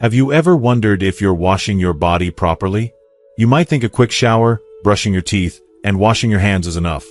Have you ever wondered if you're washing your body properly? You might think a quick shower, brushing your teeth, and washing your hands is enough.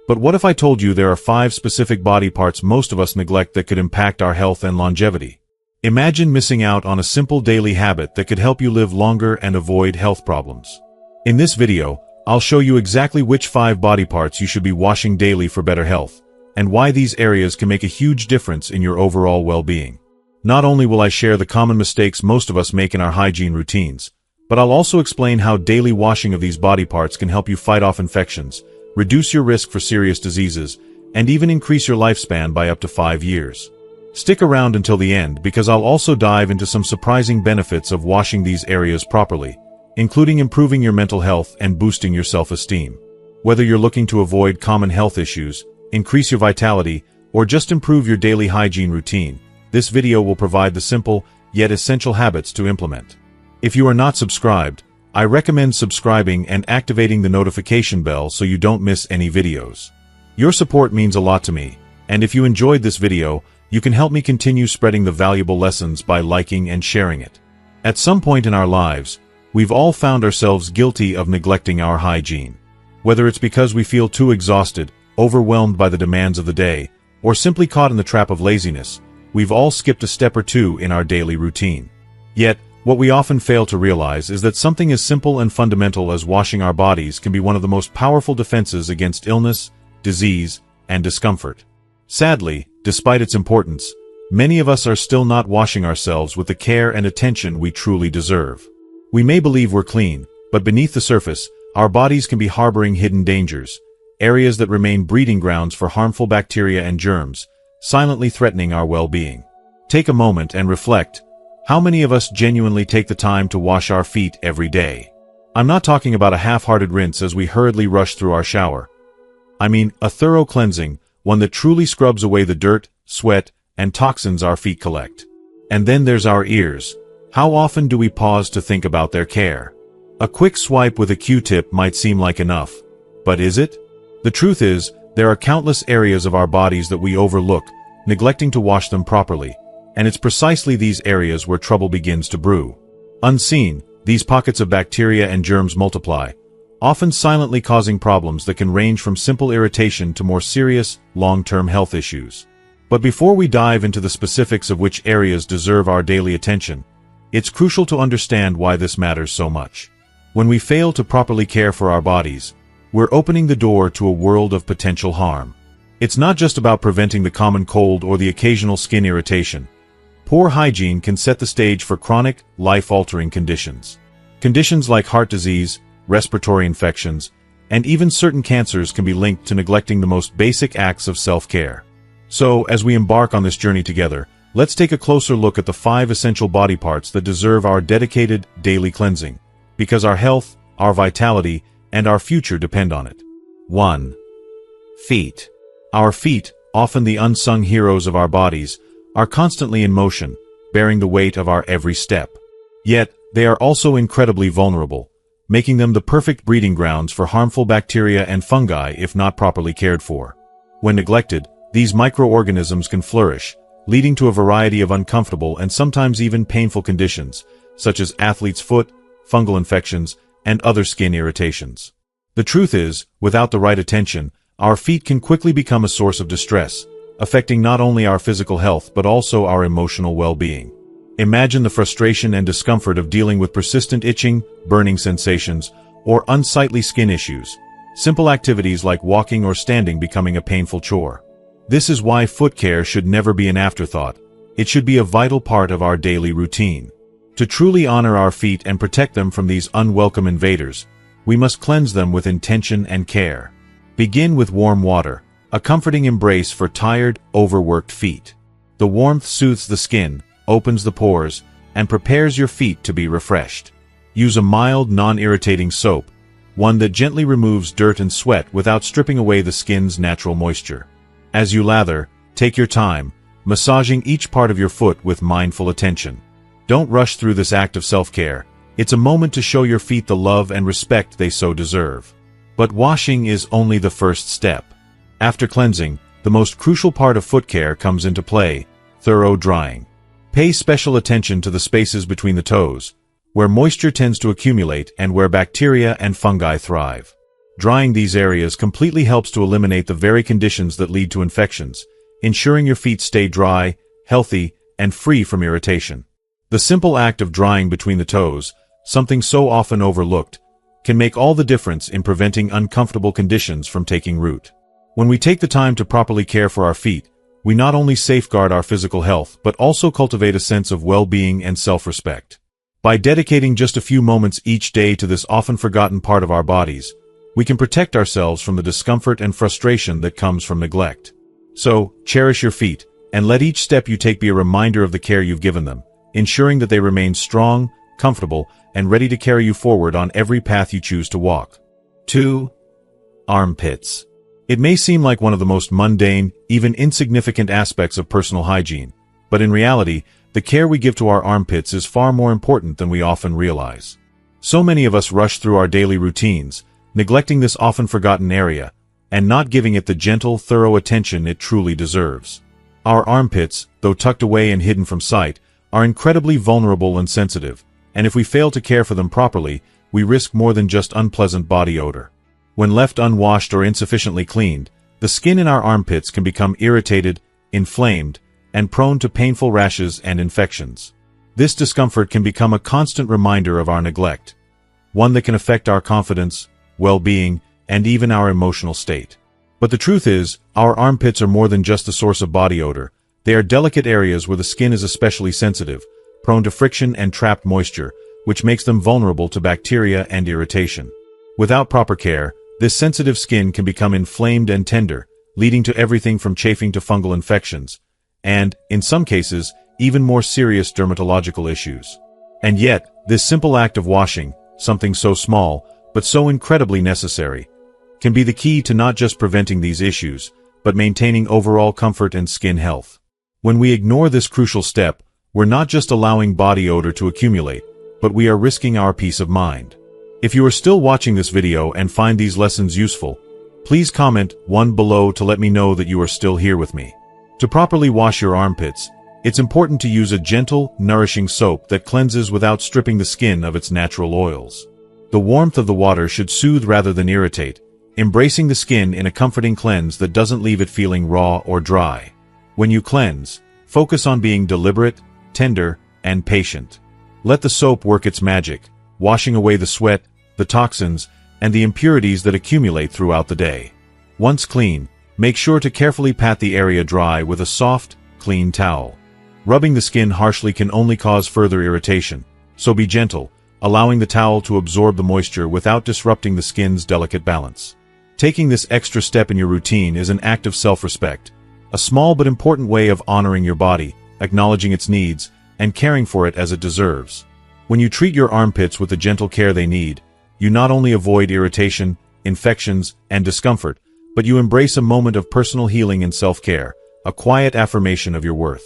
But what if I told you there are 5 specific body parts most of us neglect that could impact our health and longevity? Imagine missing out on a simple daily habit that could help you live longer and avoid health problems. In this video, I'll show you exactly which 5 body parts you should be washing daily for better health, and why these areas can make a huge difference in your overall well-being. Not only will I share the common mistakes most of us make in our hygiene routines, but I'll also explain how daily washing of these body parts can help you fight off infections, reduce your risk for serious diseases, and even increase your lifespan by up to 5 years. Stick around until the end because I'll also dive into some surprising benefits of washing these areas properly, including improving your mental health and boosting your self-esteem. Whether you're looking to avoid common health issues, increase your vitality, or just improve your daily hygiene routine, this video will provide the simple, yet essential habits to implement. If you are not subscribed, I recommend subscribing and activating the notification bell so you don't miss any videos. Your support means a lot to me, and if you enjoyed this video, you can help me continue spreading the valuable lessons by liking and sharing it. At some point in our lives, we've all found ourselves guilty of neglecting our hygiene. Whether it's because we feel too exhausted, overwhelmed by the demands of the day, or simply caught in the trap of laziness, we've all skipped a step or two in our daily routine. Yet, what we often fail to realize is that something as simple and fundamental as washing our bodies can be one of the most powerful defenses against illness, disease, and discomfort. Sadly, despite its importance, many of us are still not washing ourselves with the care and attention we truly deserve. We may believe we're clean, but beneath the surface, our bodies can be harboring hidden dangers, areas that remain breeding grounds for harmful bacteria and germs, silently threatening our well-being. Take a moment and reflect. How many of us genuinely take the time to wash our feet every day? I'm not talking about a half-hearted rinse as we hurriedly rush through our shower. I mean a thorough cleansing, one that truly scrubs away the dirt, sweat, and toxins our feet collect. And then there's our ears. How often do we pause to think about their care? A quick swipe with a Q-tip might seem like enough, but is it? The truth is, there are countless areas of our bodies that we overlook, neglecting to wash them properly, and it's precisely these areas where trouble begins to brew. Unseen, these pockets of bacteria and germs multiply, often silently causing problems that can range from simple irritation to more serious, long-term health issues. But before we dive into the specifics of which areas deserve our daily attention, it's crucial to understand why this matters so much. When we fail to properly care for our bodies, we're opening the door to a world of potential harm. It's not just about preventing the common cold or the occasional skin irritation. Poor hygiene can set the stage for chronic, life-altering conditions. Conditions like heart disease, respiratory infections, and even certain cancers can be linked to neglecting the most basic acts of self-care. So, as we embark on this journey together, let's take a closer look at the 5 essential body parts that deserve our dedicated, daily cleansing, because our health, our vitality, and our future depend on it. 1. Feet. Our feet, often the unsung heroes of our bodies, are constantly in motion, bearing the weight of our every step. Yet, they are also incredibly vulnerable, making them the perfect breeding grounds for harmful bacteria and fungi if not properly cared for. When neglected, these microorganisms can flourish, leading to a variety of uncomfortable and sometimes even painful conditions, such as athlete's foot, fungal infections, and other skin irritations. The truth is, without the right attention, our feet can quickly become a source of distress, affecting not only our physical health but also our emotional well-being. Imagine the frustration and discomfort of dealing with persistent itching, burning sensations, or unsightly skin issues. Simple activities like walking or standing becoming a painful chore. This is why foot care should never be an afterthought. It should be a vital part of our daily routine. To truly honor our feet and protect them from these unwelcome invaders, we must cleanse them with intention and care. Begin with warm water, a comforting embrace for tired, overworked feet. The warmth soothes the skin, opens the pores, and prepares your feet to be refreshed. Use a mild, non-irritating soap, one that gently removes dirt and sweat without stripping away the skin's natural moisture. As you lather, take your time, massaging each part of your foot with mindful attention. Don't rush through this act of self-care. It's a moment to show your feet the love and respect they so deserve. But washing is only the first step. After cleansing, the most crucial part of foot care comes into play: thorough drying. Pay special attention to the spaces between the toes, where moisture tends to accumulate and where bacteria and fungi thrive. Drying these areas completely helps to eliminate the very conditions that lead to infections, ensuring your feet stay dry, healthy, and free from irritation. The simple act of drying between the toes, something so often overlooked, can make all the difference in preventing uncomfortable conditions from taking root. When we take the time to properly care for our feet, we not only safeguard our physical health but also cultivate a sense of well-being and self-respect. By dedicating just a few moments each day to this often forgotten part of our bodies, we can protect ourselves from the discomfort and frustration that comes from neglect. So, cherish your feet, and let each step you take be a reminder of the care you've given them, ensuring that they remain strong, comfortable, and ready to carry you forward on every path you choose to walk. 2. Armpits. It may seem like one of the most mundane, even insignificant aspects of personal hygiene, but in reality, the care we give to our armpits is far more important than we often realize. So many of us rush through our daily routines, neglecting this often forgotten area, and not giving it the gentle, thorough attention it truly deserves. Our armpits, though tucked away and hidden from sight, are incredibly vulnerable and sensitive, and if we fail to care for them properly, we risk more than just unpleasant body odor. When left unwashed or insufficiently cleaned, the skin in our armpits can become irritated, inflamed, and prone to painful rashes and infections. This discomfort can become a constant reminder of our neglect, one that can affect our confidence, well-being, and even our emotional state. But the truth is, our armpits are more than just a source of body odor. They are delicate areas where the skin is especially sensitive, prone to friction and trapped moisture, which makes them vulnerable to bacteria and irritation. Without proper care, this sensitive skin can become inflamed and tender, leading to everything from chafing to fungal infections, and, in some cases, even more serious dermatological issues. And yet, this simple act of washing, something so small, but so incredibly necessary, can be the key to not just preventing these issues, but maintaining overall comfort and skin health. When we ignore this crucial step, we're not just allowing body odor to accumulate, but we are risking our peace of mind. If you are still watching this video and find these lessons useful, please comment 1 below to let me know that you are still here with me. To properly wash your armpits, it's important to use a gentle, nourishing soap that cleanses without stripping the skin of its natural oils. The warmth of the water should soothe rather than irritate, embracing the skin in a comforting cleanse that doesn't leave it feeling raw or dry. When you cleanse, focus on being deliberate, tender, and patient. Let the soap work its magic, washing away the sweat, the toxins, and the impurities that accumulate throughout the day. Once clean, make sure to carefully pat the area dry with a soft, clean towel. Rubbing the skin harshly can only cause further irritation, so be gentle, allowing the towel to absorb the moisture without disrupting the skin's delicate balance. Taking this extra step in your routine is an act of self-respect, a small but important way of honoring your body, acknowledging its needs, and caring for it as it deserves. When you treat your armpits with the gentle care they need, you not only avoid irritation, infections, and discomfort, but you embrace a moment of personal healing and self-care, a quiet affirmation of your worth.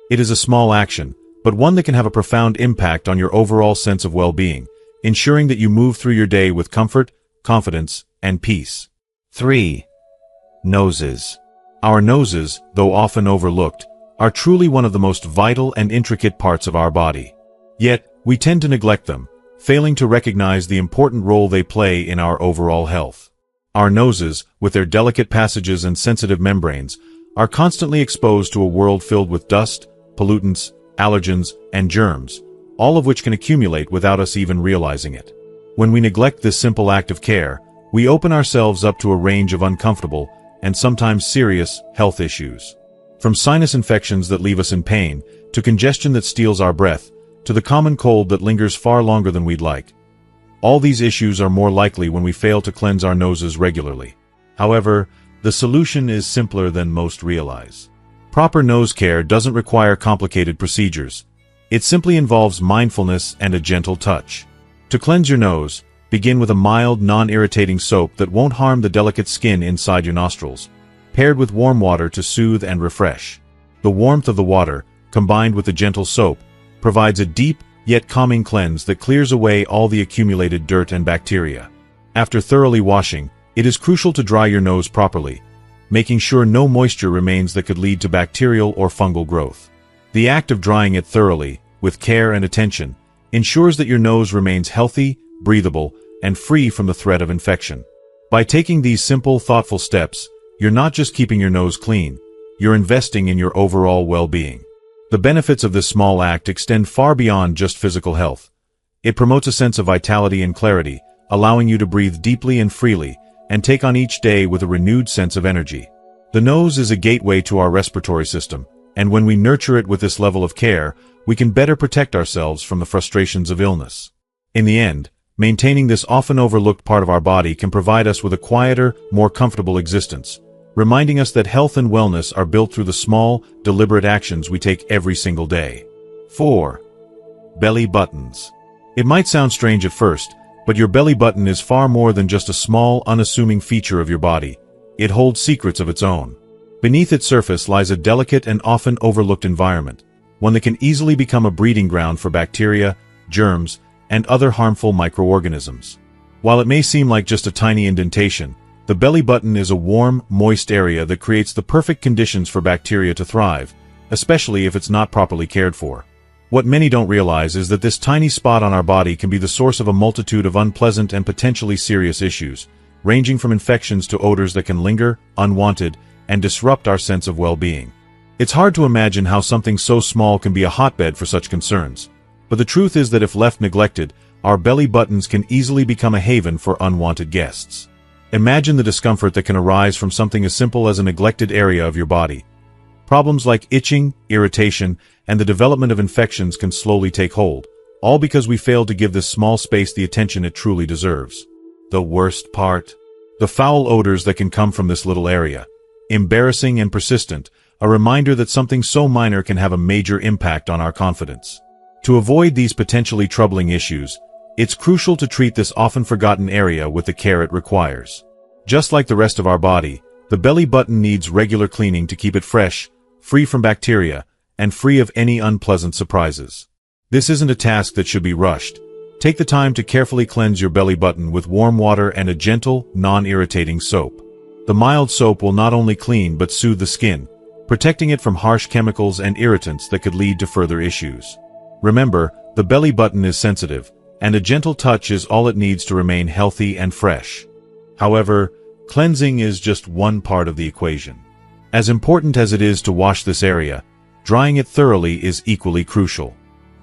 It is a small action, but one that can have a profound impact on your overall sense of well-being, ensuring that you move through your day with comfort, confidence, and peace. 3. Noses. Our noses, though often overlooked, are truly one of the most vital and intricate parts of our body. Yet, we tend to neglect them, failing to recognize the important role they play in our overall health. Our noses, with their delicate passages and sensitive membranes, are constantly exposed to a world filled with dust, pollutants, allergens, and germs, all of which can accumulate without us even realizing it. When we neglect this simple act of care, we open ourselves up to a range of uncomfortable and sometimes serious health issues. From sinus infections that leave us in pain, to congestion that steals our breath, to the common cold that lingers far longer than we'd like. All these issues are more likely when we fail to cleanse our noses regularly. However, the solution is simpler than most realize. Proper nose care doesn't require complicated procedures. It simply involves mindfulness and a gentle touch. To cleanse your nose, begin with a mild, non-irritating soap that won't harm the delicate skin inside your nostrils, paired with warm water to soothe and refresh. The warmth of the water, combined with the gentle soap, provides a deep, yet calming cleanse that clears away all the accumulated dirt and bacteria. After thoroughly washing, it is crucial to dry your nose properly, making sure no moisture remains that could lead to bacterial or fungal growth. The act of drying it thoroughly, with care and attention, ensures that your nose remains healthy, breathable, and free from the threat of infection. By taking these simple, thoughtful steps, you're not just keeping your nose clean, you're investing in your overall well-being. The benefits of this small act extend far beyond just physical health. It promotes a sense of vitality and clarity, allowing you to breathe deeply and freely, and take on each day with a renewed sense of energy. The nose is a gateway to our respiratory system, and when we nurture it with this level of care, we can better protect ourselves from the frustrations of illness. In the end, maintaining this often overlooked part of our body can provide us with a quieter, more comfortable existence, reminding us that health and wellness are built through the small, deliberate actions we take every single day. 4. Belly buttons. It might sound strange at first, but your belly button is far more than just a small, unassuming feature of your body. It holds secrets of its own. Beneath its surface lies a delicate and often overlooked environment, one that can easily become a breeding ground for bacteria, germs, and other harmful microorganisms. While it may seem like just a tiny indentation, the belly button is a warm, moist area that creates the perfect conditions for bacteria to thrive, especially if it's not properly cared for. What many don't realize is that this tiny spot on our body can be the source of a multitude of unpleasant and potentially serious issues, ranging from infections to odors that can linger, unwanted, and disrupt our sense of well-being. It's hard to imagine how something so small can be a hotbed for such concerns, but the truth is that if left neglected, our belly buttons can easily become a haven for unwanted guests. Imagine the discomfort that can arise from something as simple as a neglected area of your body. Problems like itching, irritation, and the development of infections can slowly take hold, all because we failed to give this small space the attention it truly deserves. The worst part? The foul odors that can come from this little area. Embarrassing and persistent, a reminder that something so minor can have a major impact on our confidence. To avoid these potentially troubling issues, it's crucial to treat this often forgotten area with the care it requires. Just like the rest of our body, the belly button needs regular cleaning to keep it fresh, free from bacteria, and free of any unpleasant surprises. This isn't a task that should be rushed. Take the time to carefully cleanse your belly button with warm water and a gentle, non-irritating soap. The mild soap will not only clean but soothe the skin, protecting it from harsh chemicals and irritants that could lead to further issues. Remember, the belly button is sensitive, and a gentle touch is all it needs to remain healthy and fresh. However, cleansing is just one part of the equation. As important as it is to wash this area, drying it thoroughly is equally crucial.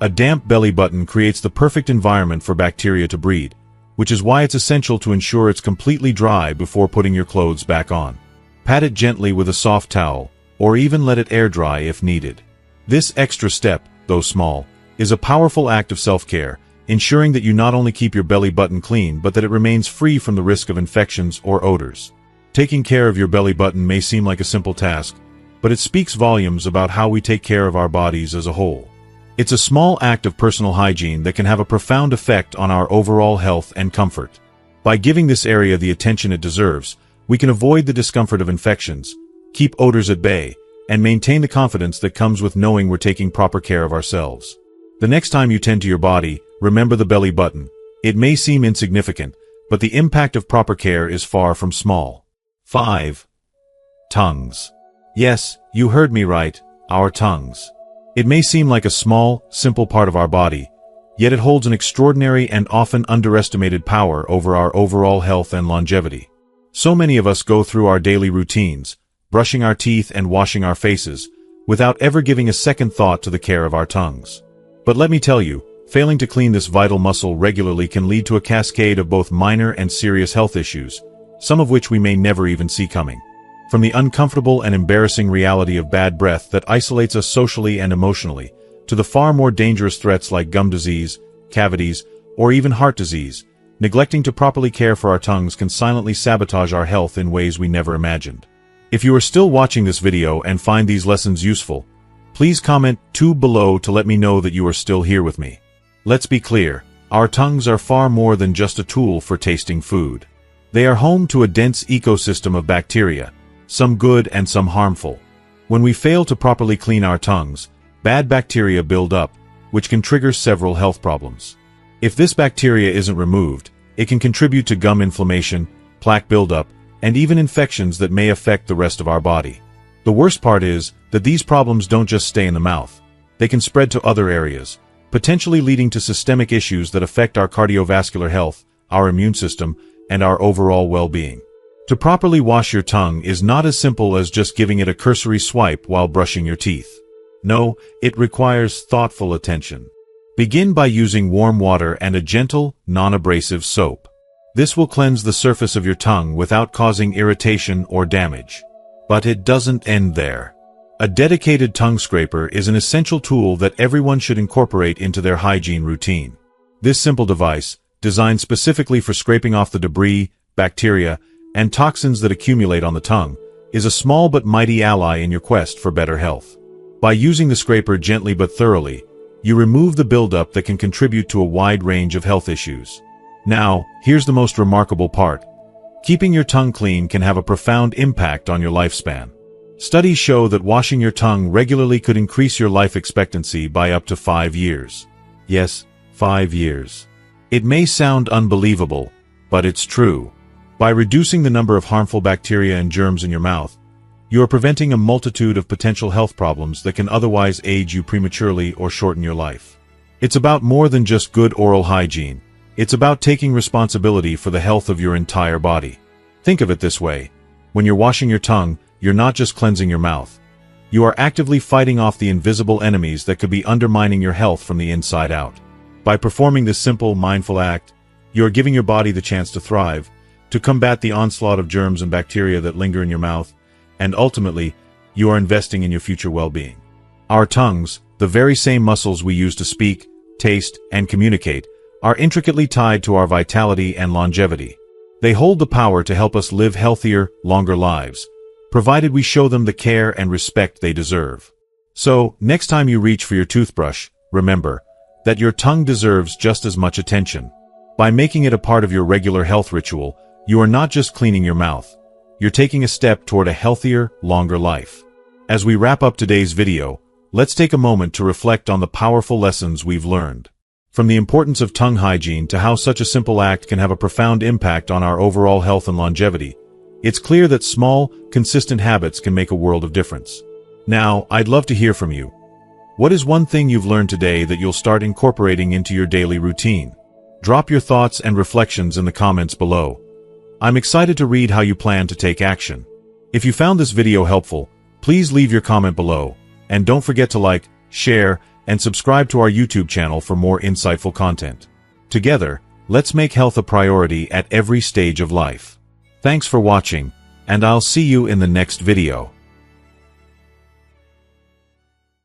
A damp belly button creates the perfect environment for bacteria to breed, which is why it's essential to ensure it's completely dry before putting your clothes back on. Pat it gently with a soft towel, or even let it air dry if needed. This extra step, though small, is a powerful act of self-care, ensuring that you not only keep your belly button clean but that it remains free from the risk of infections or odors. Taking care of your belly button may seem like a simple task, but it speaks volumes about how we take care of our bodies as a whole. It's a small act of personal hygiene that can have a profound effect on our overall health and comfort. By giving this area the attention it deserves, we can avoid the discomfort of infections, keep odors at bay, and maintain the confidence that comes with knowing we're taking proper care of ourselves. The next time you tend to your body, remember the belly button. It may seem insignificant, but the impact of proper care is far from small. 5. Tongues. Yes, you heard me right, our tongues. It may seem like a small, simple part of our body, yet it holds an extraordinary and often underestimated power over our overall health and longevity. So many of us go through our daily routines, brushing our teeth and washing our faces, without ever giving a second thought to the care of our tongues. But let me tell you, failing to clean this vital muscle regularly can lead to a cascade of both minor and serious health issues, some of which we may never even see coming. From the uncomfortable and embarrassing reality of bad breath that isolates us socially and emotionally, to the far more dangerous threats like gum disease, cavities, or even heart disease, neglecting to properly care for our tongues can silently sabotage our health in ways we never imagined. If you are still watching this video and find these lessons useful, please comment 2 below to let me know that you are still here with me. Let's be clear, our tongues are far more than just a tool for tasting food. They are home to a dense ecosystem of bacteria, some good and some harmful. When we fail to properly clean our tongues, bad bacteria build up, which can trigger several health problems. If this bacteria isn't removed, it can contribute to gum inflammation, plaque buildup, and even infections that may affect the rest of our body. The worst part is that these problems don't just stay in the mouth. they can spread to other areas, potentially leading to systemic issues that affect our cardiovascular health, our immune system, and our overall well-being. To properly wash your tongue is not as simple as just giving it a cursory swipe while brushing your teeth. No, it requires thoughtful attention. Begin by using warm water and a gentle, non-abrasive soap. This will cleanse the surface of your tongue without causing irritation or damage. But it doesn't end there. A dedicated tongue scraper is an essential tool that everyone should incorporate into their hygiene routine. This simple device, designed specifically for scraping off the debris, bacteria, and toxins that accumulate on the tongue, is a small but mighty ally in your quest for better health. By using the scraper gently but thoroughly, you remove the buildup that can contribute to a wide range of health issues. Now, here's the most remarkable part. Keeping your tongue clean can have a profound impact on your lifespan. Studies show that washing your tongue regularly could increase your life expectancy by up to 5 years. Yes, 5 years. It may sound unbelievable, but it's true. By reducing the number of harmful bacteria and germs in your mouth, you are preventing a multitude of potential health problems that can otherwise age you prematurely or shorten your life. It's about more than just good oral hygiene. It's about taking responsibility for the health of your entire body. Think of it this way. When you're washing your tongue, you're not just cleansing your mouth. You are actively fighting off the invisible enemies that could be undermining your health from the inside out. By performing this simple, mindful act, you are giving your body the chance to thrive, to combat the onslaught of germs and bacteria that linger in your mouth, and ultimately, you are investing in your future well-being. Our tongues, the very same muscles we use to speak, taste, and communicate, are intricately tied to our vitality and longevity. They hold the power to help us live healthier, longer lives, provided we show them the care and respect they deserve. So, next time you reach for your toothbrush, remember that your tongue deserves just as much attention. By making it a part of your regular health ritual, you are not just cleaning your mouth, you're taking a step toward a healthier, longer life. As we wrap up today's video, let's take a moment to reflect on the powerful lessons we've learned. From the importance of tongue hygiene to how such a simple act can have a profound impact on our overall health and longevity, it's clear that small, consistent habits can make a world of difference. Now, I'd love to hear from you. What is one thing you've learned today that you'll start incorporating into your daily routine? Drop your thoughts and reflections in the comments below. I'm excited to read how you plan to take action. If you found this video helpful, please leave your comment below, and don't forget to like, share, and subscribe to our YouTube channel for more insightful content. Together, let's make health a priority at every stage of life. Thanks for watching, and I'll see you in the next video.